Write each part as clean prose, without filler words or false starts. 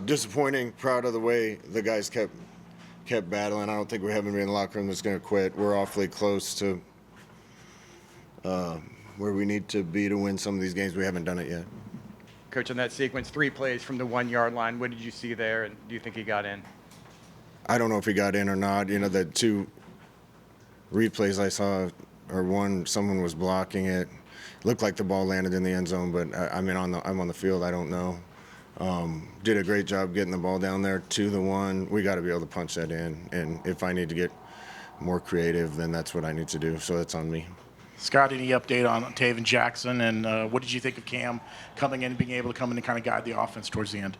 Disappointing. Proud of the way the guys kept battling. I don't think we have anybody in the locker room that's going to quit. We're awfully close to where we need to be to win some of these games. We haven't done it yet. Coach, on that sequence, 3 plays from the 1-yard line, what did you see there, and do you think he got in? I don't know if he got in or not. You know, the 2 replays I saw, or one, someone was blocking it. Looked like the ball landed in the end zone, but I'm on the field. I don't know. Did a great job getting the ball down there to the 1. We got to be able to punch that in, and if I need to get more creative, then that's what I need to do. So that's on me. Scott, any update on Taven Jackson, and what did you think of Cam coming in and being able to come in and kind of guide the offense towards the end?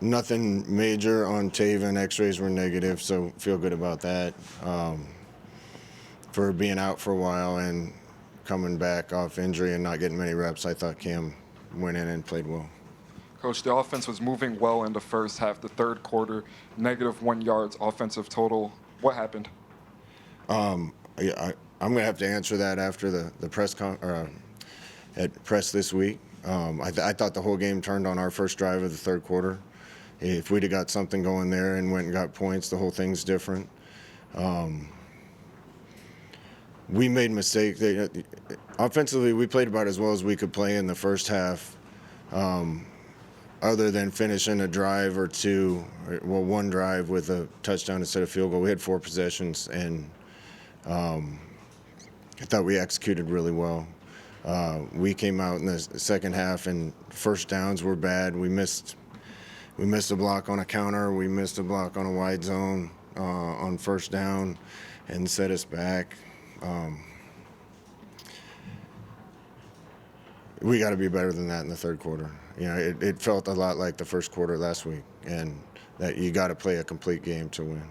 Nothing major on Taven. X-rays were negative, so feel good about that. For being out for a while and coming back off injury and not getting many reps, I thought Cam went in and played well. Coach, the offense was moving well in the first half. The third quarter, -1 yards offensive total. What happened? I'm going to have to answer that after the press this week. I thought the whole game turned on our first drive of the third quarter. If we'd have got something going there and went and got points, the whole thing's different. We made mistakes. Offensively, we played about as well as we could play in the first half, other than finishing a drive or 2, well, 1 drive with a touchdown instead of field goal. We had 4 possessions, and I thought we executed really well. We came out in the second half, and first downs were bad. We missed a block on a counter. We missed a block on a wide zone on first down and set us back. We got to be better than that in the third quarter. You know, it felt a lot like the first quarter last week, and that you got to play a complete game to win.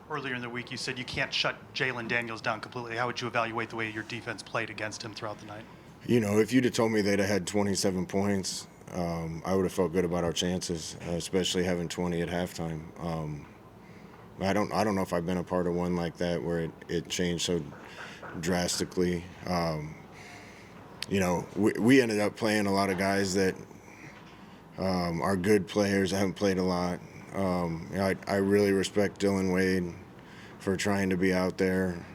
Earlier in the week, you said you can't shut Jalen Daniels down completely. How would you evaluate the way your defense played against him throughout the night? You know, if you'd have told me they'd have had 27 points, I would have felt good about our chances, especially having 20 at halftime. I don't know if I've been a part of one like that where it changed so drastically. You know, we ended up playing a lot of guys that are good players, haven't played a lot. You know, I really respect Dylan Wade for trying to be out there.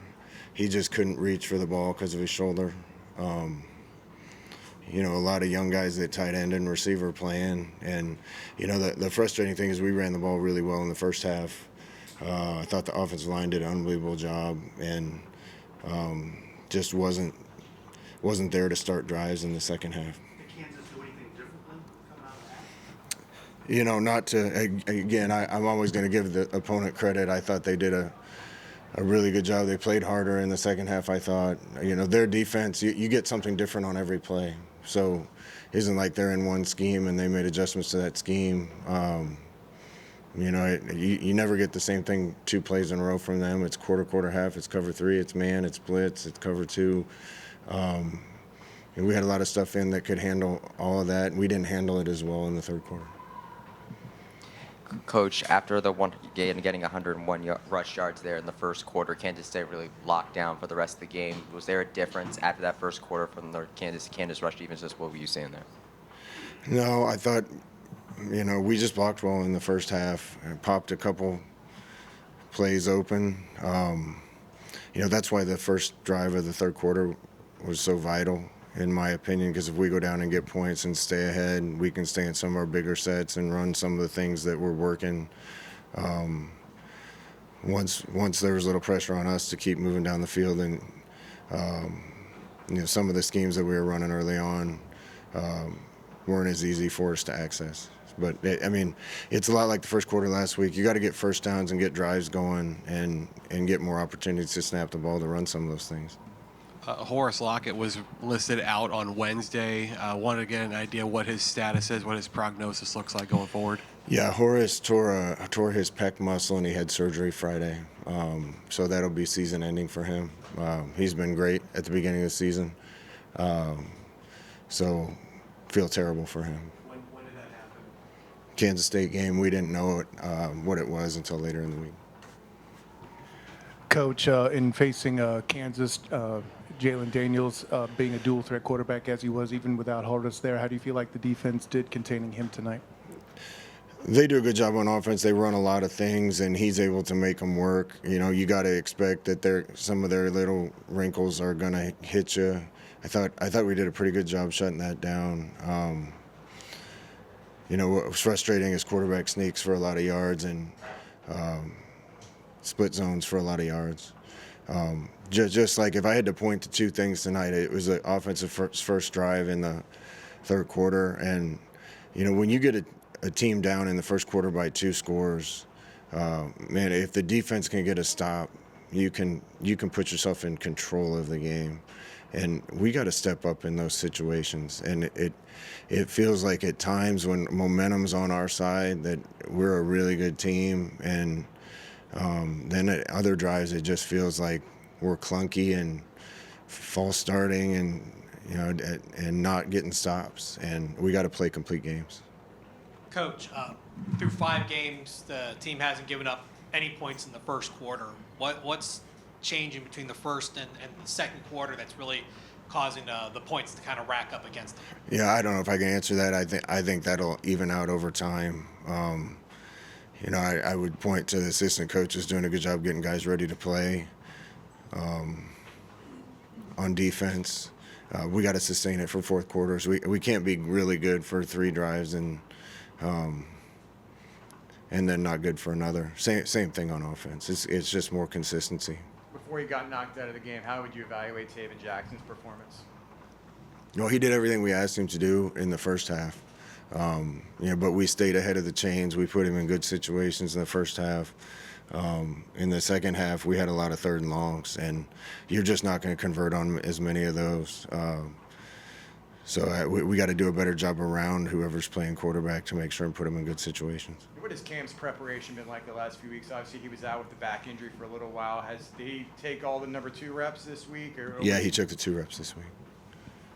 He just couldn't reach for the ball because of his shoulder. You know, a lot of young guys at tight end and receiver playing. And, you know, the frustrating thing is we ran the ball really well in the first half. I thought the offensive line did an unbelievable job, and just wasn't there to start drives in the second half. Did Kansas do anything differently coming out of that? You know, not to, again, I'm always going to give the opponent credit. I thought they did a really good job. They played harder in the second half, I thought. You know, their defense, you get something different on every play. So it isn't like they're in one scheme and they made adjustments to that scheme. You know, you never get the same thing 2 plays in a row from them. It's quarter, half. It's cover 3. It's man. It's blitz. It's cover 2. And we had a lot of stuff in that could handle all of that. We didn't handle it as well in the third quarter. Coach, after getting 101 rush yards there in the first quarter, Kansas State really locked down for the rest of the game. Was there a difference after that first quarter from the Kansas rush defense? Just what were you seeing there? No, I thought, you know, we just blocked well in the first half and popped a couple plays open. You know, that's why the first drive of the third quarter was so vital, in my opinion, because if we go down and get points and stay ahead, we can stay in some of our bigger sets and run some of the things that were working. Once there was a little pressure on us to keep moving down the field, and you know, some of the schemes that we were running early on weren't as easy for us to access. But I mean, it's a lot like the first quarter last week. You got to get first downs and get drives going, and get more opportunities to snap the ball to run some of those things. Horace Lockett was listed out on Wednesday. Wanted to get an idea what his status is, what his prognosis looks like going forward. Yeah, Horace tore his pec muscle, and he had surgery Friday. So that'll be season ending for him. He's been great at the beginning of the season. So feel terrible for him. When did that happen? Kansas State game, we didn't know what it was until later in the week. Coach, in facing Kansas, Jalen Daniels being a dual threat quarterback as he was even without Holdus there. How do you feel like the defense did containing him tonight? They do a good job on offense. They run a lot of things, and he's able to make them work. You know, you got to expect that some of their little wrinkles are going to hit you. I thought we did a pretty good job shutting that down. You know, what was frustrating is quarterback sneaks for a lot of yards and split zones for a lot of yards. Just like if I had to point to two things tonight, it was the offensive first drive in the third quarter. And, you know, when you get a team down in the first quarter by 2 scores, man, if the defense can get a stop, you can put yourself in control of the game. And we got to step up in those situations. And it feels like at times when momentum's on our side that we're a really good team. And then at other drives, it just feels like we're clunky and false starting and, you know, and not getting stops. And we got to play complete games. Coach, through 5 games, the team hasn't given up any points in the first quarter. What's changing between the first and the second quarter that's really causing the points to kind of rack up against them? Yeah, I don't know if I can answer that. I think that'll even out over time. You know, I would point to the assistant coaches doing a good job getting guys ready to play on defense. We got to sustain it for fourth quarters. We can't be really good for 3 drives and then not good for another. Same thing on offense. It's just more consistency. Before he got knocked out of the game, how would you evaluate Taven Jackson's performance? Well, he did everything we asked him to do in the first half. You know, but we stayed ahead of the chains. We put him in good situations in the first half. In the second half, we had a lot of 3rd and longs, and you're just not going to convert on as many of those. So we got to do a better job around whoever's playing quarterback to make sure and put them in good situations. What has Cam's preparation been like the last few weeks? Obviously, he was out with the back injury for a little while. Did he take all the number 2 reps this week? Yeah, he took the 2 reps this week.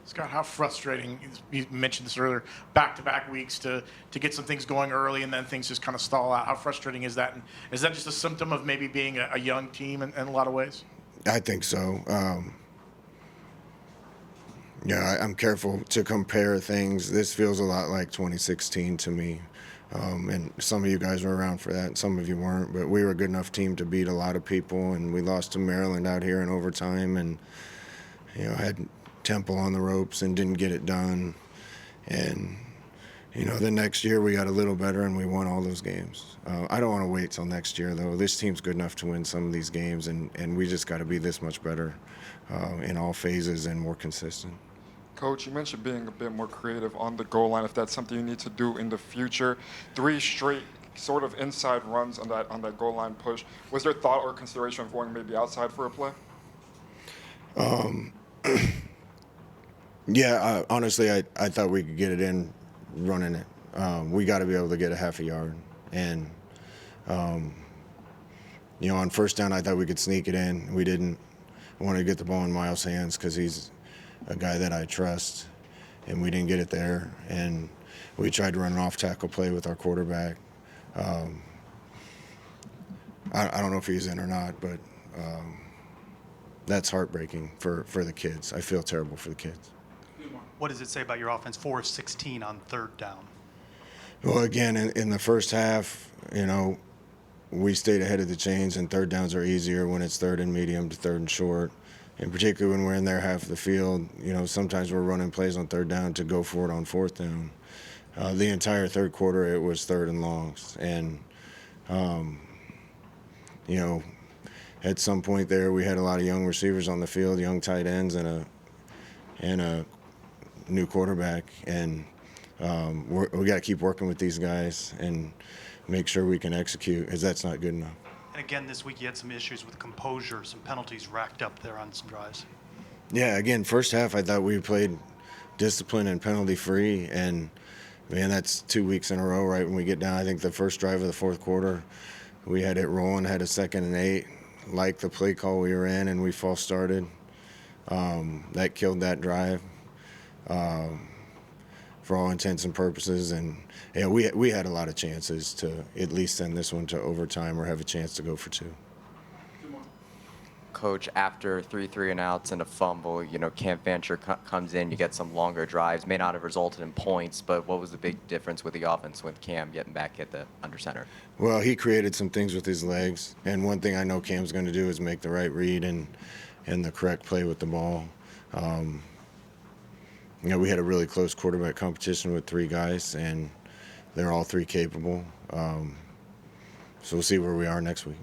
Scott, how frustrating, you mentioned this earlier, back-to-back weeks to get some things going early and then things just kind of stall out. How frustrating is that? And is that just a symptom of maybe being a young team in a lot of ways? I think so. Yeah, I'm careful to compare things. This feels a lot like 2016 to me. And some of you guys were around for that, and some of you weren't. But we were a good enough team to beat a lot of people, and we lost to Maryland out here in overtime, and you know had Temple on the ropes and didn't get it done. And you know the next year we got a little better and we won all those games. I don't want to wait till next year though. This team's good enough to win some of these games, and we just got to be this much better in all phases and more consistent. Coach, you mentioned being a bit more creative on the goal line, if that's something you need to do in the future. 3 straight sort of inside runs on that goal line push. Was there thought or consideration of going maybe outside for a play? Yeah, honestly, I thought we could get it in running it. We got to be able to get a half a yard. And, you know, on first down, I thought we could sneak it in. We didn't. I wanted to get the ball in Myles' hands because he's a guy that I trust, and we didn't get it there. And we tried to run an off-tackle play with our quarterback. I don't know if he's in or not, but that's heartbreaking for the kids. I feel terrible for the kids. What does it say about your offense? 4 of 16 on 3rd down. Well, again, in the first half, you know, we stayed ahead of the chains, and 3rd downs are easier when it's 3rd and medium to 3rd and short. And particularly when we're in their half of the field, you know, sometimes we're running plays on 3rd down to go for it on 4th down. The entire 3rd quarter, it was 3rd and longs. And, you know, at some point there, we had a lot of young receivers on the field, young tight ends, and a new quarterback. And we got to keep working with these guys and make sure we can execute, because that's not good enough. And again, this week you had some issues with composure, some penalties racked up there on some drives. Yeah, again, first half I thought we played disciplined and penalty-free, and, man, that's 2 weeks in a row right when we get down. I think the first drive of the fourth quarter, we had it rolling, had a 2nd and 8, liked the play call we were in, and we false started. That killed that drive for all intents and purposes. And yeah, we had a lot of chances to at least send this one to overtime or have a chance to go for 2. Coach, after 3 and outs and a fumble, Cam Fancher comes in, you get some longer drives, may not have resulted in points, but what was the big difference with the offense with Cam getting back at the under center? Well, he created some things with his legs, and one thing I know Cam's going to do is make the right read and the correct play with the ball. We had a really close quarterback competition with 3 guys, and they're all 3 capable. So we'll see where we are next week.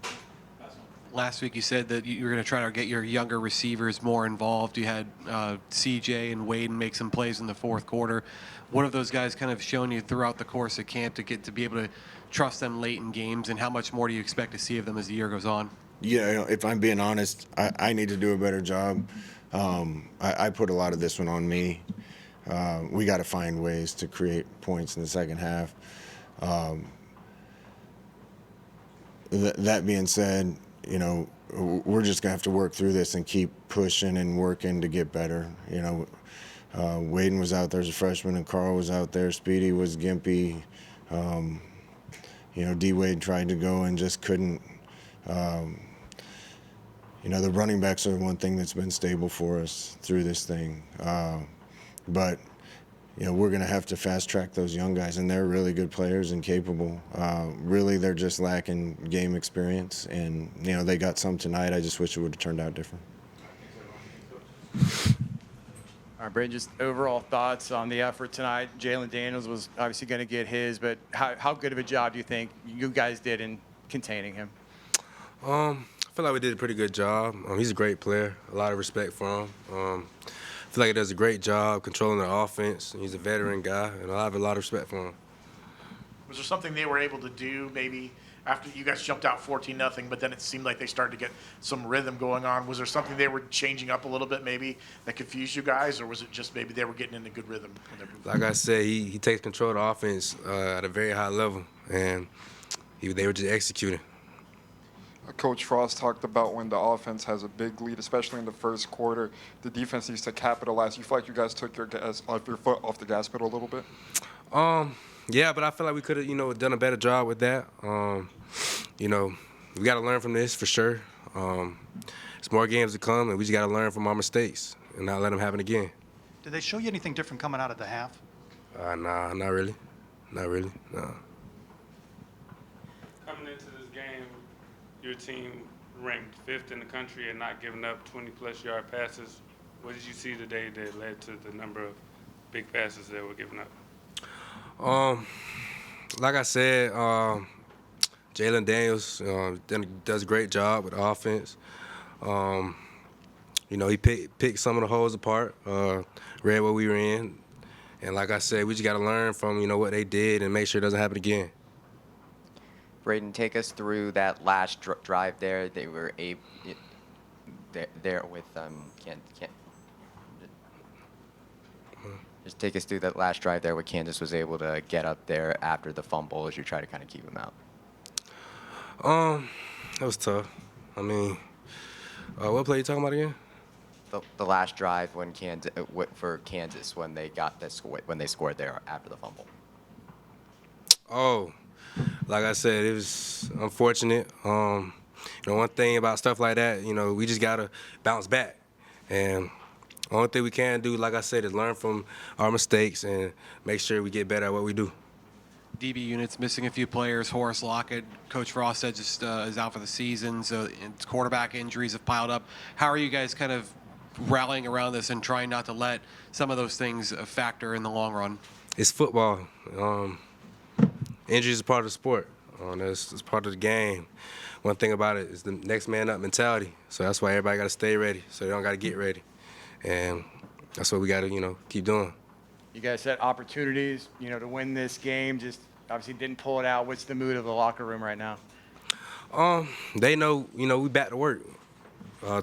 Last week you said that you were going to try to get your younger receivers more involved. You had CJ and Waden make some plays in the fourth quarter. What have those guys kind of shown you throughout the course of camp to get to be able to trust them late in games, and how much more do you expect to see of them as the year goes on? Yeah, if I'm being honest, I need to do a better job. I put a lot of this one on me. We got to find ways to create points in the second half. That being said, we're just going to have to work through this and keep pushing and working to get better. Waden was out there as a freshman, and Carl was out there. Speedy was gimpy. D-Wade tried to go and just couldn't. The running backs are one thing that's been stable for us through this thing. But we're going to have to fast-track those young guys, and they're really good players and capable. Really, they're just lacking game experience, and, they got some tonight. I just wish it would have turned out different. All right, Braeden, just overall thoughts on the effort tonight. Jalen Daniels was obviously going to get his, but how good of a job do you think you guys did in containing him? I feel like we did a pretty good job. He's a great player. A lot of respect for him. I feel like he does a great job controlling the offense. He's a veteran guy, and I have a lot of respect for him. Was there something they were able to do maybe after you guys jumped out 14-0, but then it seemed like they started to get some rhythm going on? Was there something they were changing up a little bit maybe that confused you guys, or was it just maybe they were getting in a good rhythm? Like I said, he takes control of the offense at a very high level, and they were just executing. Coach Frost talked about when the offense has a big lead, especially in the first quarter, the defense needs to capitalize. You feel like you guys took your foot off the gas pedal a little bit? Yeah, but I feel like we could have, done a better job with that. We got to learn from this for sure. There's more games to come, and we just got to learn from our mistakes and not let them happen again. Did they show you anything different coming out of the half? Nah, not really. Not really, no. Coming into this game, your team ranked 5th in the country and not giving up 20-plus yard passes. What did you see today that led to the number of big passes that were given up? Like I said, Jalen Daniels does a great job with the offense. He picked some of the holes apart, read what we were in. And like I said, we just got to learn from, what they did and make sure it doesn't happen again. Braeden, take us through that last drive there. They were there with Just take us through that last drive there where Kansas was able to get up there after the fumble as you try to kind of keep them out. That was tough. I mean, what play are you talking about again? The last drive when for Kansas when they got when they scored there after the fumble. Oh, like I said, it was unfortunate. One thing about stuff like that, we just gotta bounce back. And the only thing we can do, like I said, is learn from our mistakes and make sure we get better at what we do. DB unit's missing a few players. Horace Lockett, Coach Frost said, just is out for the season. So quarterback injuries have piled up. How are you guys kind of rallying around this and trying not to let some of those things factor in the long run? It's football. Injuries is part of the sport. It's part of the game. One thing about it is the next man up mentality. So that's why everybody got to stay ready. So they don't got to get ready. And that's what we got to, keep doing. You guys had opportunities, to win this game, just obviously didn't pull it out. What's the mood of the locker room right now? They know, we back to work.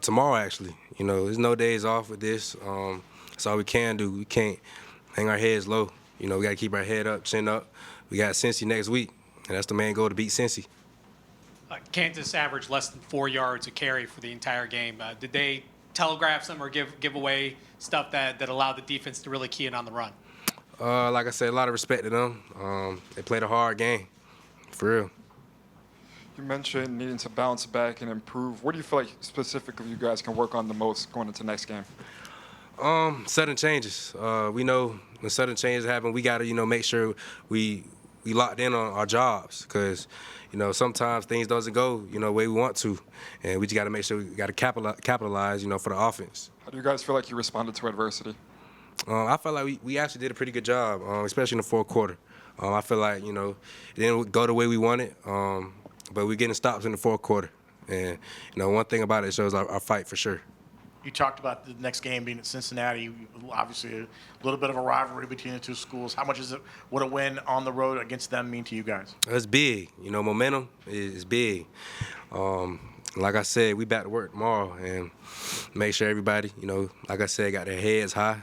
Tomorrow, actually. There's no days off with this. That's all we can do. We can't hang our heads low. We got to keep our head up, chin up. We got Cincy next week, and that's the main goal, to beat Cincy. Kansas averaged less than 4 yards a carry for the entire game. Did they telegraph some or give away stuff that allowed the defense to really key in on the run? Like I said, a lot of respect to them. They played a hard game, for real. You mentioned needing to bounce back and improve. What do you feel like specifically you guys can work on the most going into next game? Sudden changes. We know when sudden changes happen, we got to, make sure we locked in on our jobs because, sometimes things doesn't go, the way we want to, and we just got to make sure we got to capitalize, for the offense. How do you guys feel like you responded to adversity? I felt like we actually did a pretty good job, especially in the fourth quarter. I feel like, it didn't go the way we wanted, but we're getting stops in the fourth quarter. And, one thing about it shows our fight for sure. You talked about the next game being at Cincinnati. Obviously, a little bit of a rivalry between the two schools. How much would a win on the road against them mean to you guys? It's big. Momentum is big. Like I said, we back to work tomorrow and make sure everybody, like I said, got their heads high.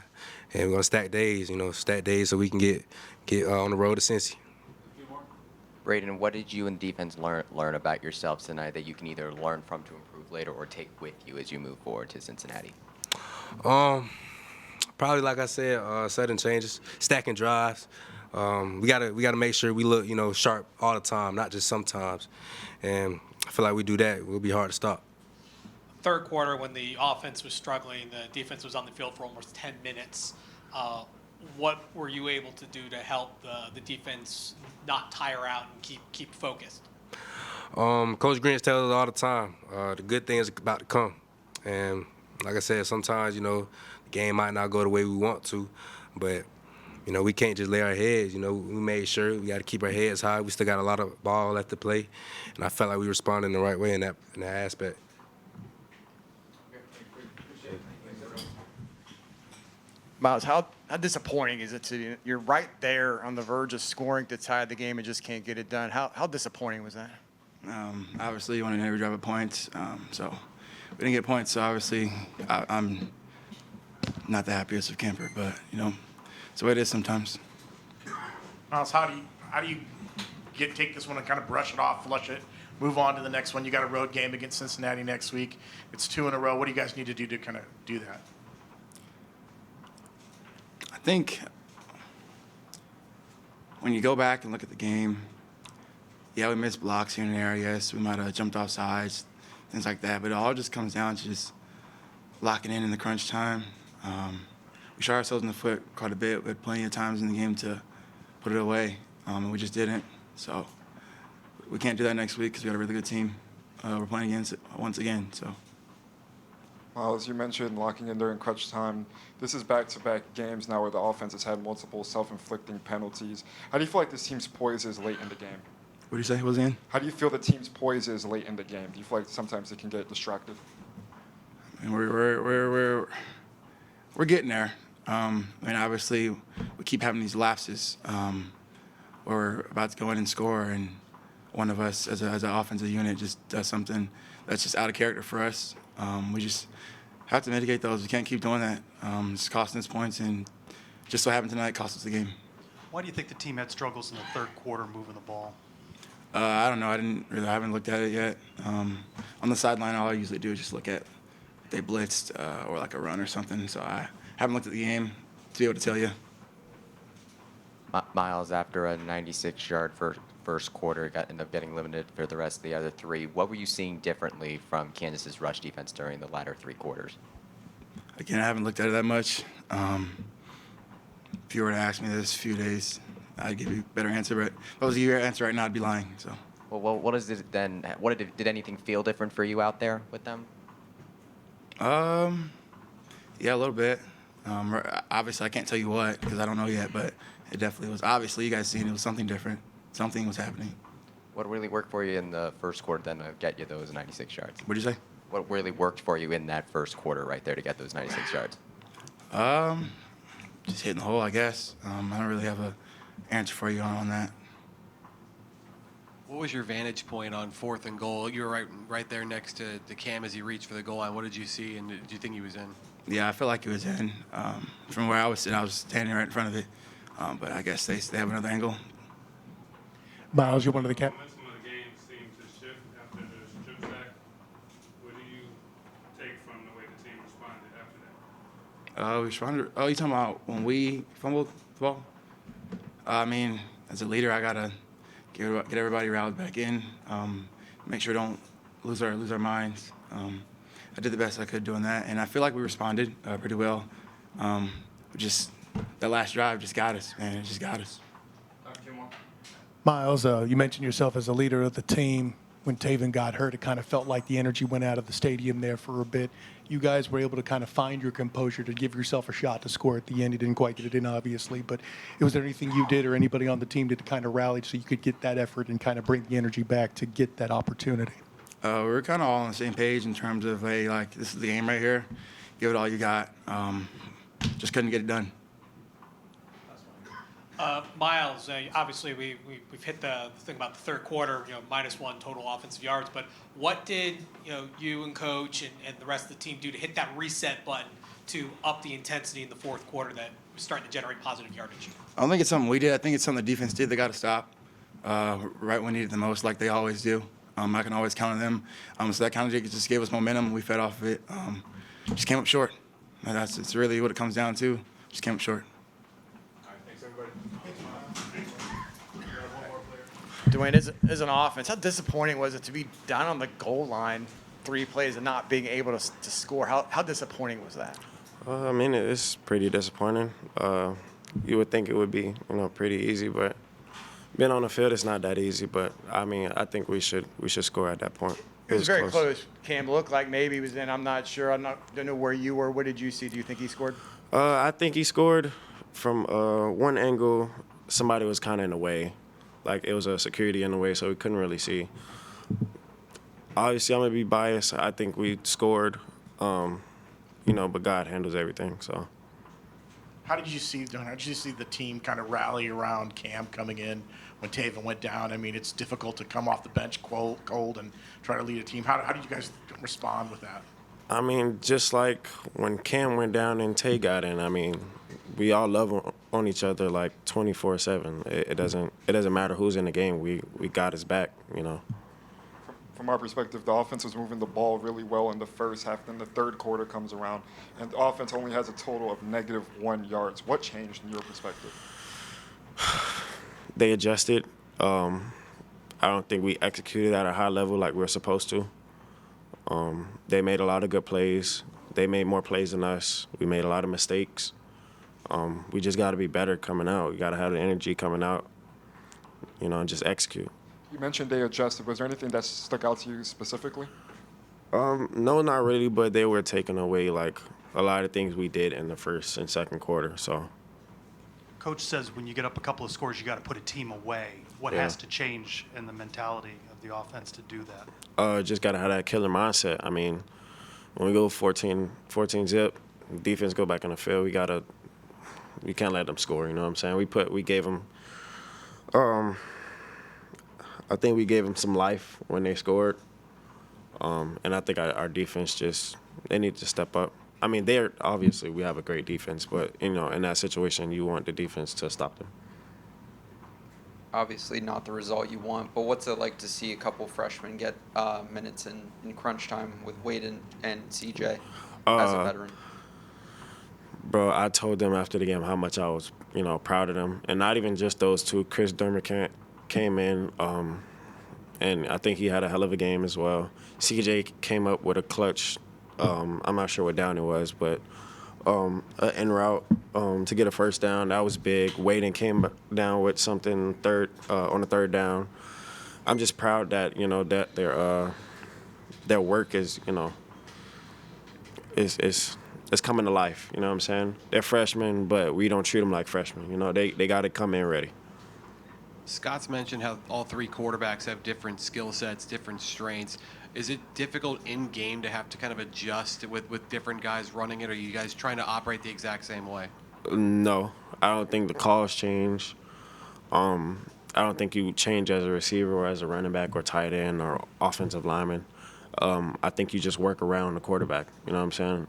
And we're going to stack days so we can get on the road to Cincy. Braeden, what did you and defense learn about yourselves tonight that you can either learn from to improve later or take with you as you move forward to Cincinnati? Probably like I said, sudden changes, stacking drives. We gotta make sure we look sharp all the time, not just sometimes. And I feel like we do that, we'll be hard to stop. Third quarter, when the offense was struggling, the defense was on the field for almost 10 minutes. What were you able to do to help the defense not tire out and keep focused? Coach Grinch tells us all the time, the good thing is about to come. And like I said, sometimes, the game might not go the way we want to, but, we can't just lay our heads. We made sure we got to keep our heads high. We still got a lot of ball left to play, and I felt like we responded in the right way in that aspect. Myles, how disappointing is it to you're right there on the verge of scoring to tie the game and just can't get it done? How disappointing was that? Obviously, you want to never drive a point, so we didn't get points. So obviously, I'm not the happiest of camper, but it's the way it is sometimes. Myles, how do you take this one and kind of brush it off, flush it, move on to the next one? You got a road game against Cincinnati next week. It's 2 in a row. What do you guys need to do to kind of do that? I think when you go back and look at the game, yeah, we missed blocks here and there. Yes, we might have jumped off sides, things like that. But it all just comes down to just locking in the crunch time. We shot ourselves in the foot quite a bit. We had plenty of times in the game to put it away, and we just didn't. So we can't do that next week because we got a really good team we're playing against once again. So. Myles, you mentioned locking in during crunch time. This is back-to-back games now where the offense has had multiple self-inflicting penalties. How do you feel like this team's poise is late in the game? What did you say? What was in? How do you feel the team's poise is late in the game? Do you feel like sometimes they can get distracted? I mean, we're getting there. Obviously, we keep having these lapses. We're about to go in and score, and one of us, as an offensive unit, just does something that's just out of character for us. We just have to mitigate those. We can't keep doing that. It's costing us points, and just so happened tonight, cost us the game. Why do you think the team had struggles in the third quarter moving the ball? I don't know. I haven't looked at it yet. On the sideline, all I usually do is just look at if they blitzed or like a run or something. So I haven't looked at the game to be able to tell you. Myles, after a 96-yard first quarter, ended up getting limited for the rest of the other 3. What were you seeing differently from Kansas's rush defense during the latter 3 quarters? Again, I haven't looked at it that much. If you were to ask me this a few days, I'd give you a better answer. But if that was your answer right now, I'd be lying. So. Well, what is it then? Did anything feel different for you out there with them? Yeah, a little bit. Obviously, I can't tell you what because I don't know yet, but it definitely was. Obviously, you guys seen it was something different. Something was happening. What really worked for you in the first quarter then to get you those 96 yards? What did you say? What really worked for you in that first quarter right there to get those 96 yards? Just hitting the hole, I guess. I don't really have an answer for you on that. What was your vantage point on 4th and goal? You were right there next to Cam as he reached for the goal line. What did you see, and did you think he was in? Yeah, I feel like he was in. From where I was sitting, I was standing right in front of it. But I guess they have another angle. Myles, you're one of the cap. Momentum of the game seemed to shift after the strip sack. What do you take from the way the team responded after that? We responded. Oh, you talking about when we fumbled the ball? I mean, as a leader, I gotta get everybody rallied back in. make sure we don't lose our minds. I did the best I could doing that, and I feel like we responded pretty well. Just that last drive just got us, man. It just got us. Myles, you mentioned yourself as a leader of the team. When Taven got hurt, it kind of felt like the energy went out of the stadium there for a bit. You guys were able to kind of find your composure to give yourself a shot to score at the end. You didn't quite get it in, obviously, but was there anything you did or anybody on the team did to kind of rally so you could get that effort and kind of bring the energy back to get that opportunity? We were kind of all on the same page in terms of, hey, like, this is the game right here. Give it all you got. Just couldn't get it done. Myles, obviously we've hit the thing about the third quarter, -1 total offensive yards. But what did you and coach and the rest of the team do to hit that reset button to up the intensity in the fourth quarter that was starting to generate positive yardage? I don't think it's something we did. I think it's something the defense did. They got to stop right when needed the most, like they always do. I can always count on them. So that kind of just gave us momentum. We fed off of it. Just came up short. And it's really what it comes down to. Just came up short. Duane, as an offense, how disappointing was it to be down on the goal line 3 plays and not being able to score? How disappointing was that? I mean, it's pretty disappointing. You would think it would be, pretty easy, but being on the field, it's not that easy. But I mean, I think we should score at that point. It was very close. Cam looked like maybe he was in. I'm not sure. Don't know where you were. What did you see? Do you think he scored? I think he scored from one angle. Somebody was kind of in the way. Like, it was a security in the way, so we couldn't really see. Obviously, I'm going to be biased. I think we scored, but God handles everything, so. How did you see the team kind of rally around Cam coming in when Taven went down? I mean, it's difficult to come off the bench cold and try to lead a team. How did you guys respond with that? I mean, just like when Cam went down and Tay got in, I mean, we all love on each other like 24/7. It doesn't matter who's in the game. We got his back, From our perspective, the offense was moving the ball really well in the first half. Then the third quarter comes around, and the offense only has a total of -1 yards. What changed in your perspective? They adjusted. I don't think we executed at a high level like we're supposed to. They made a lot of good plays. They made more plays than us. We made a lot of mistakes. We just got to be better coming out. We got to have the energy coming out, and just execute. You mentioned they adjusted. Was there anything that stuck out to you specifically? No, not really, but they were taking away, like, a lot of things we did in the first and second quarter, so. Coach says when you get up a couple of scores, you got to put a team away. What has to change in the mentality of the offense to do that? Just got to have that killer mindset. I mean, when we go 14 zip, defense go back on the field, we can't let them score, you know what I'm saying? We gave them, I think we gave them some life when they scored. And I think our defense they need to step up. I mean, obviously we have a great defense, but, in that situation, you want the defense to stop them. Obviously not the result you want, but what's it like to see a couple freshmen get minutes in crunch time with Waden and CJ as a veteran? Bro, I told them after the game how much I was, proud of them. And not even just those two. Chris Dermott came in, and I think he had a hell of a game as well. CJ came up with a clutch, I'm not sure what down it was, but an en route to get a first down. That was big. Waden came down with something on the third down. I'm just proud that, that their work is, is coming to life. You know what I'm saying? They're freshmen, but we don't treat them like freshmen. They got to come in ready. Scott's mentioned how all 3 quarterbacks have different skill sets, different strengths. Is it difficult in game to have to kind of adjust with different guys running it, or are you guys trying to operate the exact same way? No, I don't think the calls change. I don't think you change as a receiver or as a running back or tight end or offensive lineman. I think you just work around the quarterback. You know what I'm saying?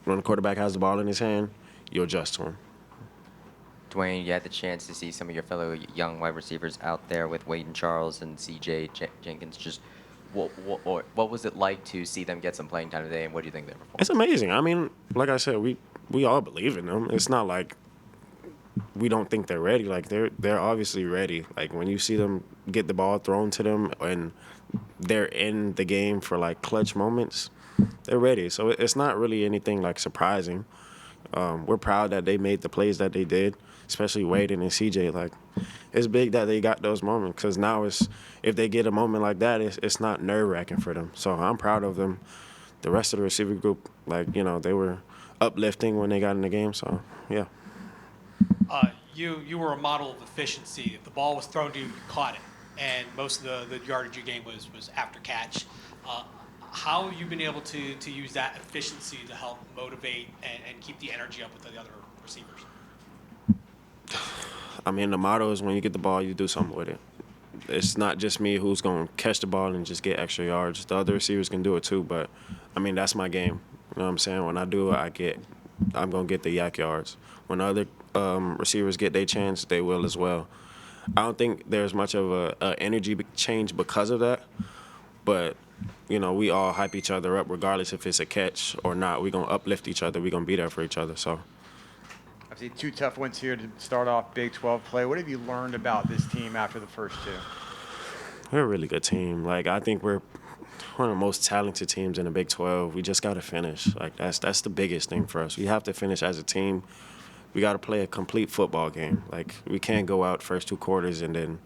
When the quarterback has the ball in his hand, you adjust to him. Duane, you had the chance to see some of your fellow young wide receivers out there with Waden Charles and C.J. Jenkins. Just what was it like to see them get some playing time today, and what do you think they performed? It's amazing. I mean, like I said, we all believe in them. It's not like we don't think they're ready. Like, they're obviously ready. Like, when you see them get the ball thrown to them and they're in the game for like clutch moments, they're ready. So it's not really anything like surprising. We're proud that they made the plays that they did, especially Waden and CJ. Like, it's big that they got those moments because now if they get a moment like that, it's not nerve-wracking for them. So I'm proud of them. The rest of the receiver group, like, they were uplifting when they got in the game. So, yeah. You were a model of efficiency. If the ball was thrown to you, you caught it, and most of the yardage you gained was after catch. How have you been able to use that efficiency to help motivate and keep the energy up with the other receivers? I mean, the motto is when you get the ball, you do something with it. It's not just me who's going to catch the ball and just get extra yards. The other receivers can do it too, but, I mean, that's my game. You know what I'm saying? When I do it, I'm going to get the yak yards. When other receivers get their chance, they will as well. I don't think there's much of a energy change because of that, but we all hype each other up regardless if it's a catch or not. We're going to uplift each other. We're going to be there for each other. So, Obviously, 2 tough wins here to start off Big 12 play. What have you learned about this team after the first 2? we're a really good team. Like, I think we're one of the most talented teams in the Big 12. We just got to finish. Like, that's the biggest thing for us. We have to finish as a team. We got to play a complete football game. Like, we can't go out first 2 quarters and then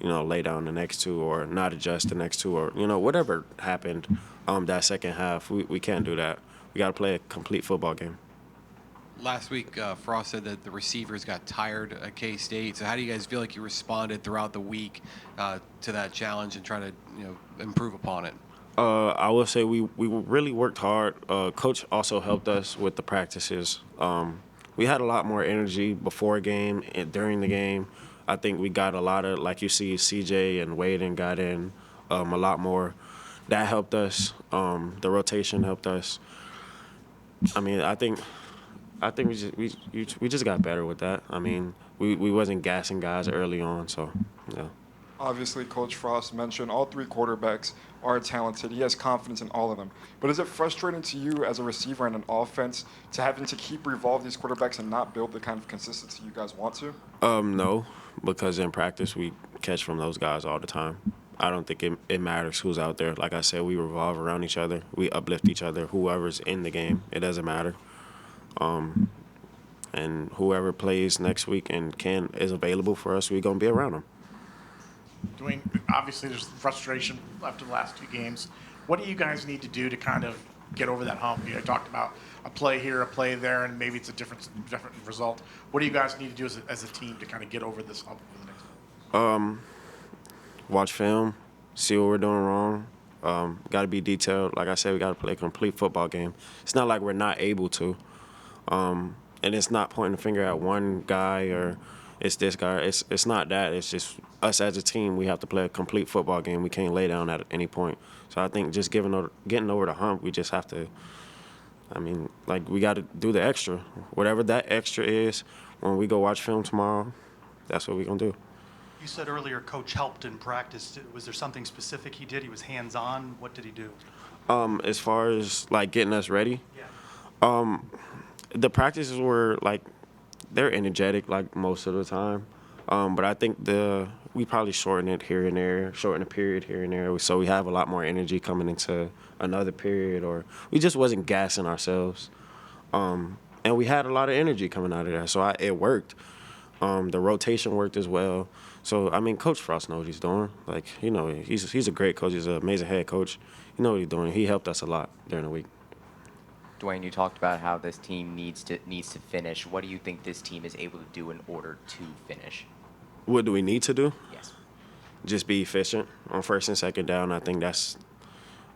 lay down the next 2 or not adjust the next 2 or, whatever happened that second half. We can't do that. We got to play a complete football game. Last week, Frost said that the receivers got tired at K-State. So how do you guys feel like you responded throughout the week to that challenge and try to improve upon it? I will say we really worked hard. Coach also helped us with the practices. We had a lot more energy before a game and during the game. I think we got a lot of, like you see, CJ and Waden got in a lot more. That helped us. The rotation helped us. I mean, I think we just got better with that. I mean, we wasn't gassing guys early on, so yeah. Obviously, Coach Frost mentioned all 3 quarterbacks are talented. He has confidence in all of them. But is it frustrating to you as a receiver and an offense to having to keep revolve these quarterbacks and not build the kind of consistency you guys want to? No, because in practice we catch from those guys all the time. I don't think it matters who's out there. Like I said, we revolve around each other. We uplift each other. Whoever's in the game, it doesn't matter. And whoever plays next week and is available for us, we're going to be around them. Duane, obviously there's frustration after the last 2 games. What do you guys need to do to kind of get over that hump? You talked about a play here, a play there, and maybe it's a different result. What do you guys need to do as a team to kind of get over this hump for the next one? Watch film, see what we're doing wrong. Got to be detailed. Like I said, we got to play a complete football game. It's not like we're not able to. And it's not pointing the finger at one guy or it's this guy. It's not that. It's just us as a team. We have to play a complete football game. We can't lay down at any point. So I think just getting over the hump, we just have to. I mean, like, we got to do the extra. Whatever that extra is, when we go watch film tomorrow, that's what we're gonna do. You said earlier Coach helped in practice. Was there something specific he did? He was hands-on. What did he do? As far as, like, getting us ready, the practices were, like, they're energetic, like, most of the time. But I think we probably shorten it here and there, shorten the period here and there, so we have a lot more energy coming into another period, or we just wasn't gassing ourselves. And we had a lot of energy coming out of that, so it worked. The rotation worked as well. So, I mean, Coach Frost knows what he's doing. Like, he's a great coach. He's an amazing head coach. You know what he's doing. He helped us a lot during the week. Duane, you talked about how this team needs to finish. What do you think this team is able to do in order to finish? What do we need to do? Yes. Just be efficient on first and second down. I think that's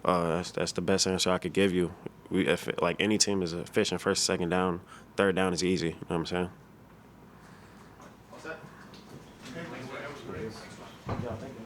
the best answer I could give you. If any team is efficient first and second down, third down is easy. You know what I'm saying? What's that?